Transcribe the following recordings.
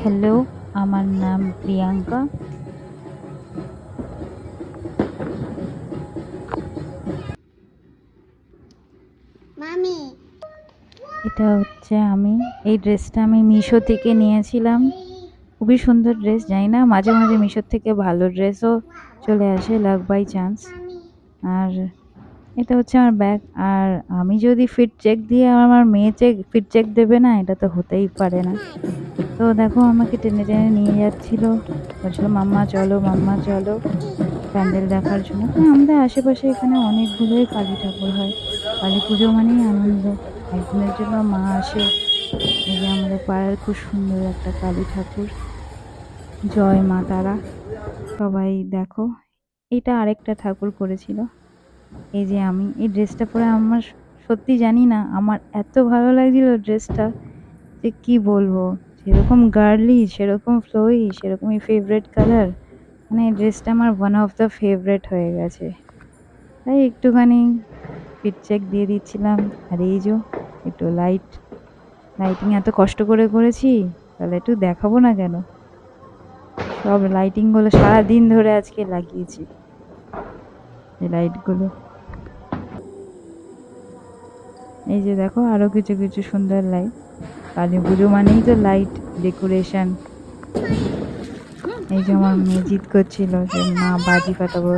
Hello, আমার নাম প্রিয়াঙ্কা। মামি এটা হচ্ছে এই ড্রেসটা আমি মিশো থেকে নিয়েছিলাম। খুবই সুন্দর ড্রেস। জানি না, মাঝে মাঝে মিশো থেকে ভালো ড্রেসও চলে আসে লাক বাই চান্স। মামি আর এটা হচ্ছে আমার ব্যাগ। আর আমি যদি ফিট চেক দিয়ে আমার মেয়ে ফিট চেক দেবে না, এটা তো হতেই পারে না। তো দেখো, আমাকে টেনে টেনে নিয়ে যাচ্ছিল, বলছিল মাম্মা চলো, মাম্মা চলো প্যান্ডেল দেখার জন্য। আমাদের আশেপাশে এখানে অনেকগুলোই কালী ঠাকুর হয়। কালী পুজো মানেই আনন্দ। একদিনের জন্য মা আসে। এই যে আমাদের পাড়ার খুব সুন্দর একটা কালী ঠাকুর, জয় মা তারা। সবাই দেখো, এটা আরেকটা ঠাকুর করেছিল। এই যে আমি এই ড্রেসটা পরে আমার সত্যি জানি না, আমার এত ভালো লাগছিল ড্রেসটা যে কি বলবো। যেরকম গার্লি, সেরকম ফ্লোয়ি, সেরকমই ফেভারিট কালার। মানে এই ড্রেসটা আমার ওয়ান অফ দ্য ফেভারিট হয়ে গেছে। তাই একটুখানি ফিট চেক দিয়ে দিচ্ছিলাম। আর এই যে একটু লাইটিং এত কষ্ট করে করেছি, তাহলে একটু দেখাবো না কেন? সব লাইটিং গুলো সারাদিন ধরে আজকে লাগিয়েছি, এই লাইট গুলো। এই যে দেখো, আরো কিছু কিছু সুন্দর লাইট। কালী পুজো মানেই তো লাইট, ডেকোরেশন। এই যে আমার মেয়ে জিদ করছিল যে মা বাজি ফাটাবো।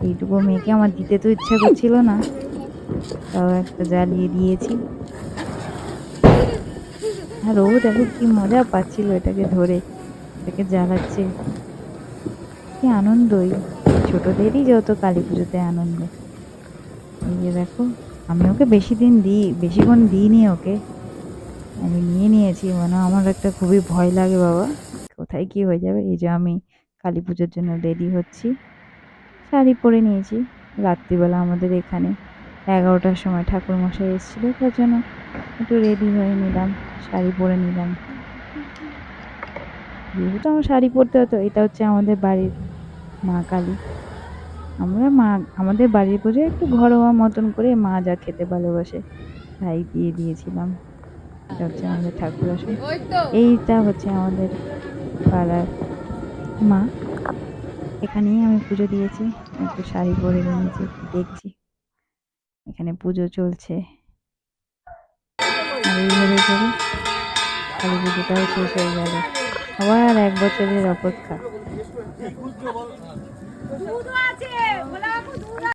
এইটুকু মেয়েকে আমার দিতে তো ইচ্ছা করছিল না, তাও একটা জ্বালিয়ে দিয়েছি। আর ও দেখো কি মজা পাচ্ছিল এটাকে ধরে, এটাকে জ্বালাচ্ছে। কি আনন্দই! ছোটদেরই যত কালী পুজোতে আনন্দ। এই যে দেখো, আমি ওকে বেশিক্ষণ দিইনি ওকে। আমি নিয়ে নিয়েছি, মানে আমার একটা খুবই ভয় লাগে বাবা, কোথায় কি হয়ে যাবে। এই যে আমি কালী পুজোর জন্য রেডি হচ্ছি। শাড়ি পরে নিয়েছি। রাত্রিবেলা আমাদের এখানে 11টার সময় ঠাকুর মশাই এসেছিল, তার জন্য একটু রেডি হয়ে নিলাম, শাড়ি পরে নিলাম। যেহেতু আমার শাড়ি পরতে হতো, এটা হচ্ছে আমাদের বাড়ির মা কালী। আমাদের বাড়ির পুজোয় একটু ঘরোয়া মতন করে মা যা খেতে ভালোবাসে তাই দিয়ে দিয়েছিলাম। এটা হচ্ছে আমাদের ঠাকুর আসন। এইটা হচ্ছে আমাদের পাড়ার মা। এখানেই আমি পুজো দিয়েছি। একটু শাড়ি পরে নিয়েছি, দেখছি এখানে পুজো চলছে। আর এইভাবে করে কালী পুজোটাও শেষ হয়ে গেল। আবার 1 বছরের অপেক্ষা।